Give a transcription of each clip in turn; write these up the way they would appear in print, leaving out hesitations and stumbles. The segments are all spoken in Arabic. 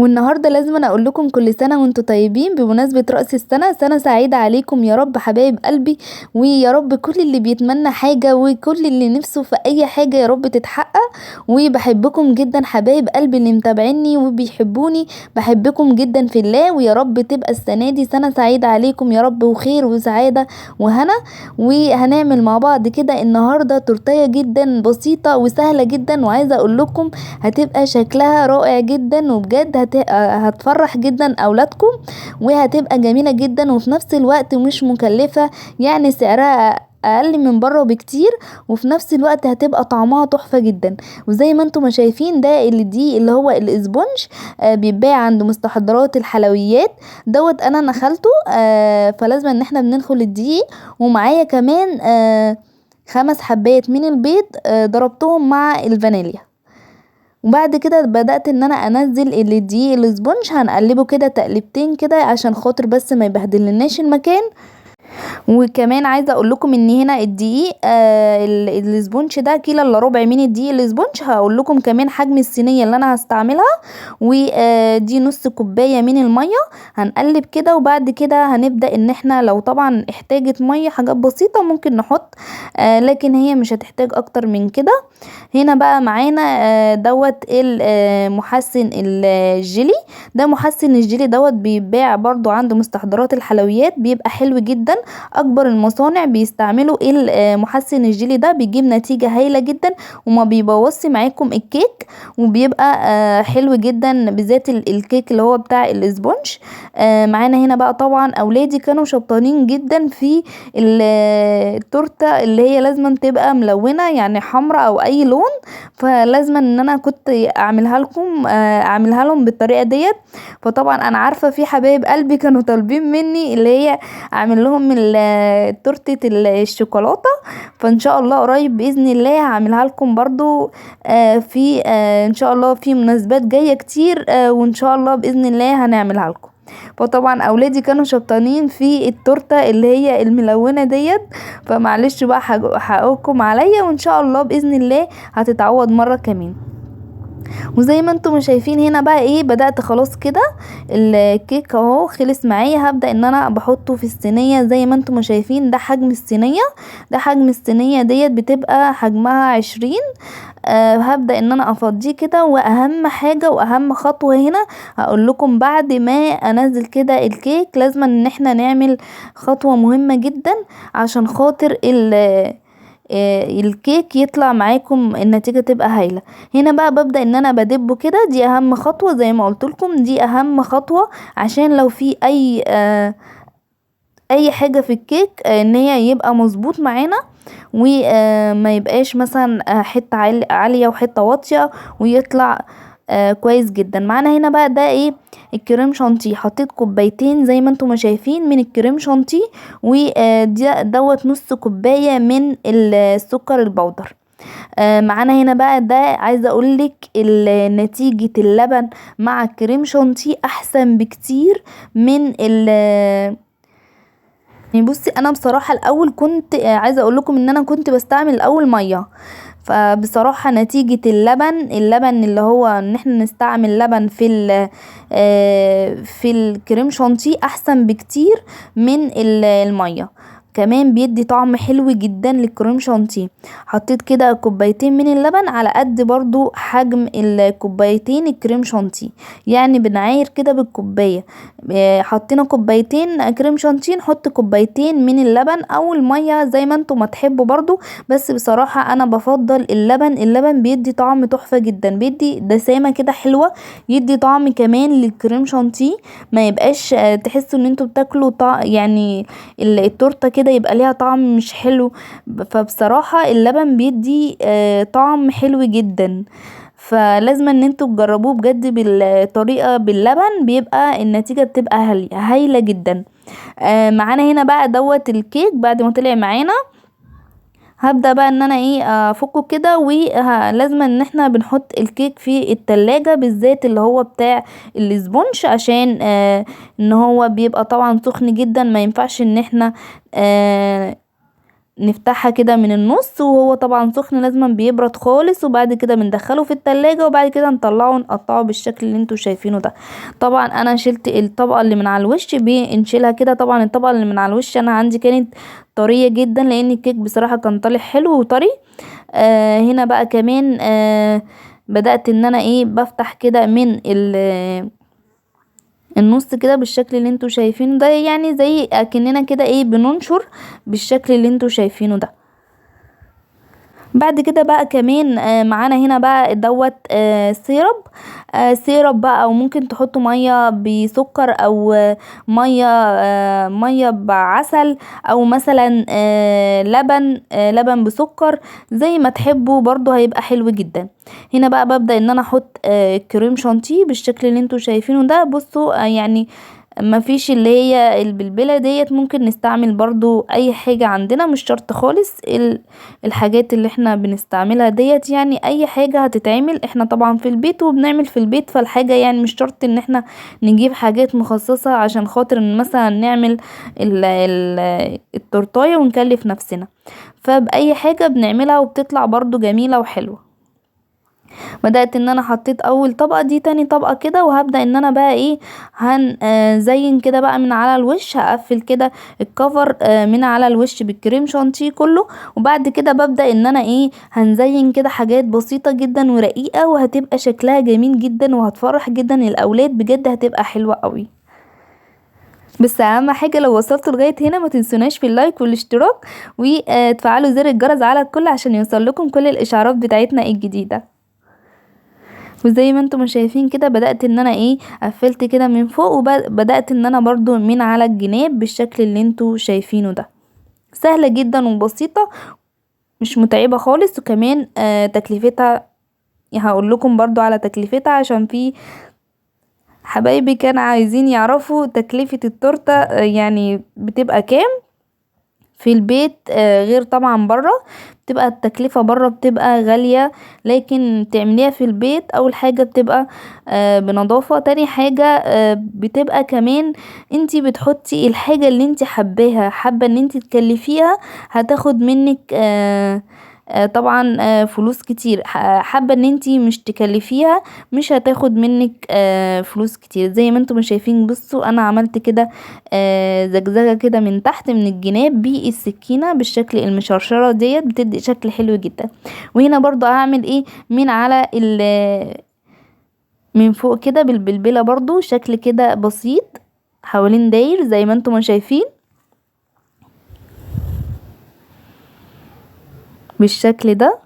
والنهارده لازم اقول لكم كل سنه وانتم طيبين بمناسبه رأس السنه. سنه سعيده عليكم يا رب حبايب قلبي، ويا رب كل اللي بيتمنى حاجه وكل اللي نفسه في اي حاجه يا رب تتحقق. وبحبكم جدا حبايب قلبي اللي متابعيني وبيحبوني، بحبكم جدا في الله، ويا رب تبقى السنه دي سنه سعيده عليكم يا رب، وخير وسعاده وهنا. وهنعمل مع بعض كده النهارده تورتيه جدا بسيطه وسهله جدا، وعايزه اقول لكم هتبقى شكلها رائع جدا، وبجد هتفرح جدا اولادكم، وهتبقى جميلة جدا وفي نفس الوقت مش مكلفة، يعني سعرها اقل من بره بكتير، وفي نفس الوقت هتبقى طعمها تحفة جدا. وزي ما انتم ما شايفين ده اللي هو الاسبونج، بيتباع عند مستحضرات الحلويات دوت. انا نخلته، فلازم ان احنا بندخل الدقيق، ومعايا كمان 5 حبات من البيض، ضربتهم مع الفانيليا. وبعد كده بدأت ان انا انزل الدقيق الاسبونج، هنقلبه كده تقلبتين كده عشان خاطر بس ما يبهدلناش المكان. وكمان عايزه اقول لكم ان هنا الدقيق الاسبونج ده كيلو الا ربع من الدقيق الاسبونج. هقول لكم كمان حجم الصينيه اللي انا هستعملها، ودي نص كوبايه من الميه. هنقلب كده، وبعد كده هنبدا ان احنا لو طبعا احتاجت ميه حاجات بسيطه ممكن نحط، لكن هي مش هتحتاج اكتر من كده. هنا بقى معانا دوت محسن الجيلي. ده محسن الجيلي دوت بيتباع برضو عند مستحضرات الحلويات، بيبقى حلو جدا. اكبر المصانع بيستعملوا محسن الجيلي ده، بيجيب نتيجة هايلة جدا وما بيبوظش معاكم الكيك، وبيبقى حلو جدا بالذات الكيك اللي هو بتاع الاسبونج. معانا هنا بقى طبعا اولادي كانوا شبطانين جدا في التورته اللي هي لازم تبقى ملونه، يعني حمراء او اي لون، فلازم ان انا كنت اعملها لهم بالطريقه ديت. فطبعا انا عارفه في حبايب قلبي كانوا طالبين مني اللي هي اعمل لهم تورته الشوكولاته، فان شاء الله قريب باذن الله هعملها لكم برضو، في ان شاء الله في مناسبات جايه كتير، وان شاء الله باذن الله هنعملها لكم. فطبعا اولادي كانوا شبطانين في التورته اللي هي الملونه ديت، فمعلش بقى حقكم عليا، وان شاء الله باذن الله هتتعوض مره كمان. وزي ما انتم شايفين هنا بقى بدأت خلاص كده الكيك اهو خلص معايا. هبدأ ان انا بحطه في الصينية زي ما انتم شايفين. ده حجم الصينية، ديت بتبقى حجمها 20. هبدأ ان انا افضيه كده. واهم حاجة واهم خطوة هنا هقول لكم، بعد ما انزل كده الكيك لازم ان احنا نعمل خطوة مهمة جدا عشان خاطر الكيك يطلع معاكم النتيجة تبقى هايلة. هنا بقى ببدأ ان انا بدبه كده، دي اهم خطوة زي ما قلت لكم، دي اهم خطوة عشان لو في اي حاجة في الكيك ان هي يبقى مظبوط معانا، وما يبقاش مثلا حتة عالية وحتة واطية، ويطلع كويس جدا معانا. هنا بقى ده الكريم شانتيه. حطيت كوبايتين زي ما انتم ما شايفين من الكريم شانتيه، دوت نص كوباية من السكر البودر. معانا هنا بقى ده عايزه اقولك نتيجة اللبن مع الكريم شانتيه احسن بكتير من يعني بصي انا بصراحة الاول كنت عايزة اقول لكم ان انا كنت بستعمل الاول مية، فبصراحة نتيجة اللبن اللي هو ان احنا نستعمل لبن في الكريم شانتيه احسن بكتير من المية. كمان بيدي طعم حلو جدا للكريم شانتيه. حطيت كده كوبايتين من اللبن على قد برضو حجم الكوبايتين الكريم شانتيه، يعني بنعاير كده بالكوباية. حطينا كوبايتين كريم شانتيه، نحط كوبايتين من اللبن او المية زي ما انتم ما تحبوا برضو. بس بصراحة انا بفضل اللبن بيدي طعم تحفة جدا، بيدي دسامة كده حلوة، يدي طعم كمان للكريم شانتيه، ما يبقاش تحسوا ان انتوا بتاكلوا يعني التورته كده يبقى ليها طعم مش حلو. فبصراحة اللبن بيدي طعم حلو جدا، فلازم ان انتوا تجربوه بجد بالطريقة باللبن، بيبقى النتيجة بتبقى هايلة جدا. معانا هنا بقى دوت الكيك بعد ما طلع معانا. هبدأ بقى ان انا افكه كده، ولازم ان احنا بنحط الكيك في التلاجة بالذات اللي هو بتاع الاسبونج، عشان ان هو بيبقى طبعا سخن جدا، ما ينفعش ان احنا نفتحها كده من النص، وهو طبعا سخن لازم بيبرد خالص، وبعد كده بندخله في التلاجة، وبعد كده نطلعه ونقطعه بالشكل اللي انتوا شايفينه ده. طبعا انا شلت الطبقة اللي من على الوش، بنشيلها كده. طبعا الطبقة اللي من على الوش انا عندي كانت طرية جدا، لان الكيك بصراحة كان طالع حلو وطري. هنا بقى كمان بدأت ان انا بفتح كده من النص كده بالشكل اللي انتوا شايفينه ده، يعني زي اكننا كده بننشر بالشكل اللي انتوا شايفينه ده. بعد كده بقى كمان معانا هنا بقى دوت سيرب. سيرب بقى، او ممكن تحطوا ميه بسكر، او ميه بعسل، او مثلا لبن بسكر، زي ما تحبوا برضو هيبقى حلو جدا. هنا بقى ببدأ ان انا احط كريم شانتيه بالشكل اللي انتوا شايفينه ده. بصوا يعني ما فيش اللي هي البلبلة ديت، ممكن نستعمل برضو اي حاجة عندنا، مش شرط خالص الحاجات اللي احنا بنستعملها ديت، يعني اي حاجة هتتعمل احنا طبعا في البيت وبنعمل في البيت. فالحاجة يعني مش شرط ان احنا نجيب حاجات مخصصة عشان خاطر ان مثلا نعمل التورتاية ونكلف نفسنا. فبأي حاجة بنعملها وبتطلع برضو جميلة وحلوة. بدأت ان انا حطيت اول طبقة، دي تاني طبقة كده، وهبدأ ان انا بقى هنزين كده بقى من على الوش. هقفل كده الكفر من على الوش بالكريم شانتيه كله. وبعد كده ببدأ ان انا هنزين كده حاجات بسيطة جدا ورقيقة، وهتبقى شكلها جميل جدا وهتفرح جدا الاولاد، بجد هتبقى حلوة قوي. بس اهم حاجة لو وصلتوا لغاية هنا ما تنسوناش في اللايك والاشتراك، وتفعلوا زر الجرس على الكل عشان يوصل لكم كل الاشعارات بتاعتنا الجديدة. وزي ما انتم شايفين كده بدأت ان انا قفلت كده من فوق، وبدأت ان انا برضو من على الجناب بالشكل اللي انتم شايفينه ده. سهلة جدا وبسيطة، مش متعبة خالص. وكمان تكلفتها هقول لكم برضو على تكلفتها، عشان في حبايبي كانوا عايزين يعرفوا تكلفة التورتة يعني بتبقى كام في البيت غير طبعا برا. بتبقى التكلفة برا بتبقى غالية، لكن تعمليها في البيت اول حاجة بتبقى بنظافة. تاني حاجة بتبقى كمان انتي بتحطي الحاجة اللي انتي حابة ان انتي تكلفيها، هتاخد منك طبعا فلوس كتير. حابة ان انتي مش تكلفيها، مش هتاخد منك فلوس كتير. زي ما انتم شايفين، بصوا انا عملت كده زجزجة كده من تحت من الجناب بالسكينة بالشكل المشرشرة ديت، بتدي شكل حلو جدا. وهنا برضو هعمل من على من فوق كده بالبلبلة برضو شكل كده بسيط حوالين داير زي ما انتم شايفين بالشكل ده.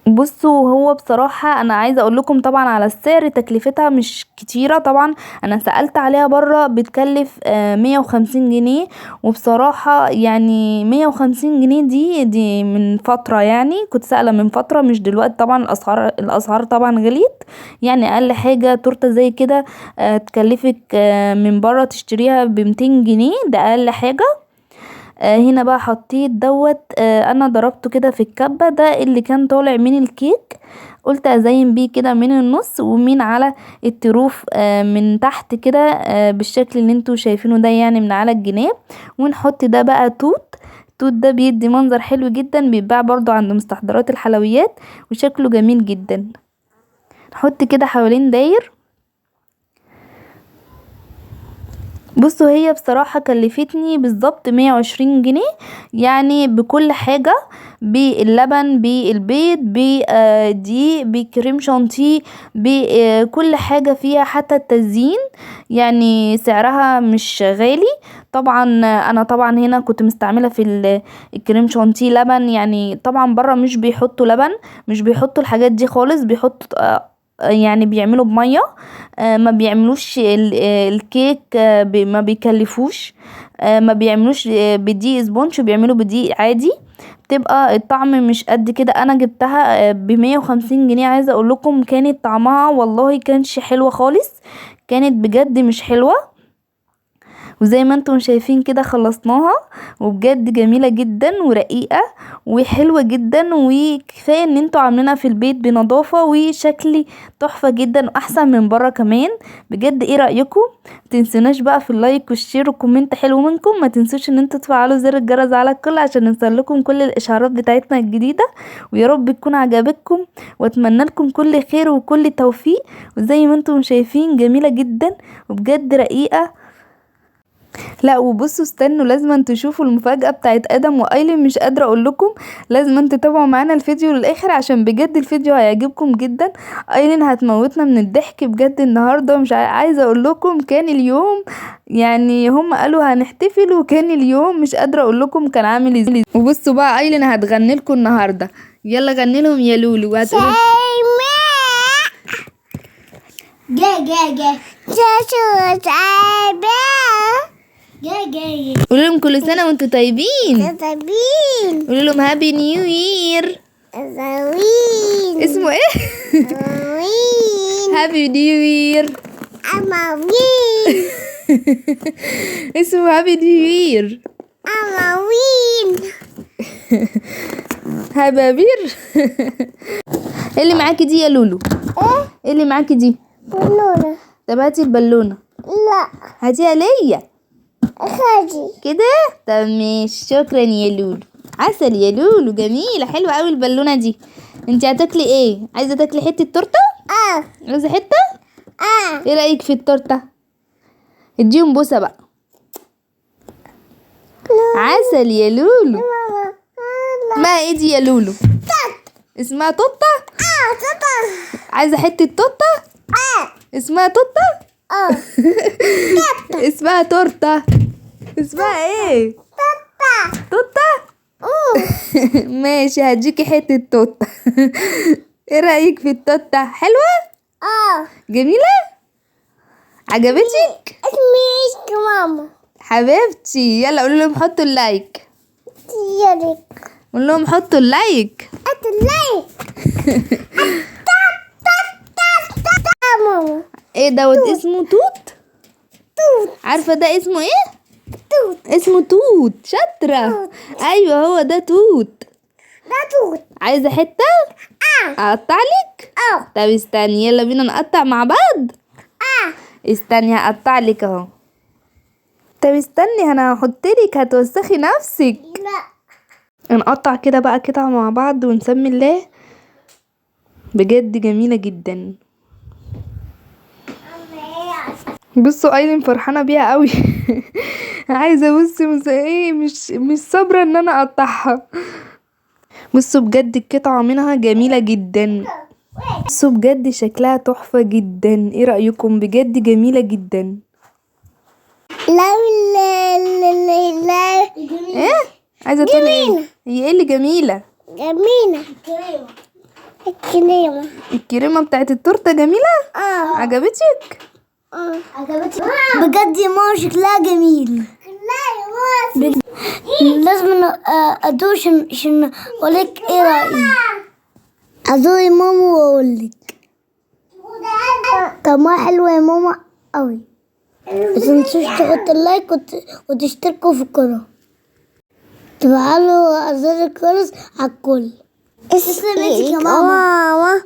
بصوا هو بصراحة انا عايزة اقول لكم طبعا على السعر، تكلفتها مش كتيرة طبعا. انا سألت عليها برا بتكلف 150 جنيه. وبصراحة يعني 150 جنيه دي من فترة، يعني كنت سألة من فترة مش دلوقتي. طبعا الاسعار طبعا غليت. يعني اقل حاجة تورتة زي كده تكلفك من برا تشتريها ب200 جنيه، ده اقل حاجة. هنا بقى حطيت دوت انا ضربته كده في الكبة ده اللي كان طالع من الكيك. قلت ازين بيه كده من النص ومن على الطروف من تحت كده بالشكل اللي انتوا شايفينه ده، يعني من على الجناب. ونحط ده بقى توت ده بيدي منظر حلو جدا، بيتباع برضو عند مستحضرات الحلويات وشكله جميل جدا. نحط كده حوالين داير. بصوا هي بصراحة كلفتني بالظبط 120 جنيه، يعني بكل حاجة، باللبن بالبيض بدي بكريم شانتيه بكل حاجة فيها، حتى التزيين يعني سعرها مش غالي. طبعا انا طبعا هنا كنت مستعملة في الكريم شانتيه لبن، يعني طبعا برا مش بيحطوا لبن، مش بيحطوا الحاجات دي خالص، بيحطوا يعني بيعملوا بمية. ما بيعملوش الكيك ما بيكلفوش. ما بيعملوش بدقيق سبونج، بيعملوا بدقيق عادي، بتبقى الطعم مش قد كده. انا جبتها ب150 جنيه. عايزة اقول لكم كانت طعمها والله كانش حلوة خالص، كانت بجد مش حلوة. وزي ما انتم شايفين كده خلصناها، وبجد جميلة جدا ورقيقة وحلوة جدا، وكفاية ان انتوا عاملينها في البيت بنظافة وشكل تحفة جدا واحسن من بره كمان. بجد ايه رأيكم؟ متنسوناش بقى في اللايك والشير والكومنت حلو منكم. ما تنسوش ان انتوا تفعلوا زر الجرس على الكل عشان يوصلكم كل الاشعارات بتاعتنا الجديدة. ويا رب تكون عجبتكم، واتمنى لكم كل خير وكل توفيق. وزي ما انتم شايفين جميلة جدا وبجد رقيقة. لا وبصوا استنوا، لازم تشوفوا المفاجأة بتاعت ادم وايلين. مش قادرة اقول لكم، لازم تتابعوا معانا الفيديو للاخر عشان بجد الفيديو هيعجبكم جدا. ايلين هتموتنا من الضحك بجد النهاردة. مش عايزة اقول لكم كان اليوم يعني هم قالوا هنحتفل، وكان اليوم مش قادرة اقول لكم كان عامل ازاي. وبصوا بقى ايلين هتغني لكم النهاردة. يلا غني لهم يا لولو. وهتقولوا قولوا لهم كل سنة وانتوا طيبين. قولوا لهم هابي نيو يير. اسمه ايه؟ هابي نيو يير. اسمه هابي نيو يير. هبابير. ايه اللي معاكي دي يا لولو؟ ايه اللي معاكي دي؟ بالونة. طب هاتي البالونة. لا هاتيها ليا. خدي كده. طب ماشي، شكرا يا لولو. عسل يا لولو، جميلة حلوة قوي البالونة دي. انتي هتاكلي ايه؟ عايزة تاكلي حتة تورتة؟ عايزة حتة؟ ايه رأيك في التورتة؟ اديهم بوسة بقى. عسل يا لولو. اسمها ايه دي يا لولو؟ اسمها توتة. توتة. عايزة حتة توتة؟ اسمها توتة. اسمها تورتة. اسمها ايه؟ توتة. ماشي، هديكي حتة توتة. ايه رأيك في التوتة؟ حلوة؟ جميلة؟ عجبتك؟ اسمي ماما حبيبتي. يلا قولوا لهم حطوا اللايك. قول لهم حطوا اللايك. ايه دوت؟ اسمه توت. عارفة ده اسمه ايه؟ اسمه توت. شاطرة. ايوه هو ده توت. عايزة حتة؟ اقطع لك؟ طب استني، يلا بينا نقطع مع بعض. استني هقطع لك اهو. طب استني، انا هحطلك هتوسخي نفسك. لا نقطع كده بقى كده مع بعض ونسمي الله. بجد جميلة جدا. بصوا ايلين فرحانة بيها قوي. عايزة بص ايه، مش صابرة ان انا اقطعها. بصوا بجد القطعة منها جميلة جدا. بصوا بجد شكلها تحفة جدا. ايه رأيكم؟ بجد جميلة جدا. لا ايه عايزة تقولي ايه؟ هي ايه اللي جميلة؟ الكريمة بتاعت التورتة جميلة؟ عجبتك؟ بجد يا ماما شكلها جميل. لازم ادوق عشان اقولك ايه رايي. ادوق يا ماما واقولك طعمها حلو يا ماما قوي. متنسوش تحطوا اللايك وتشتركوا في القناه، تفعلوا زر الجرس على الكل. اسمك يا ماما.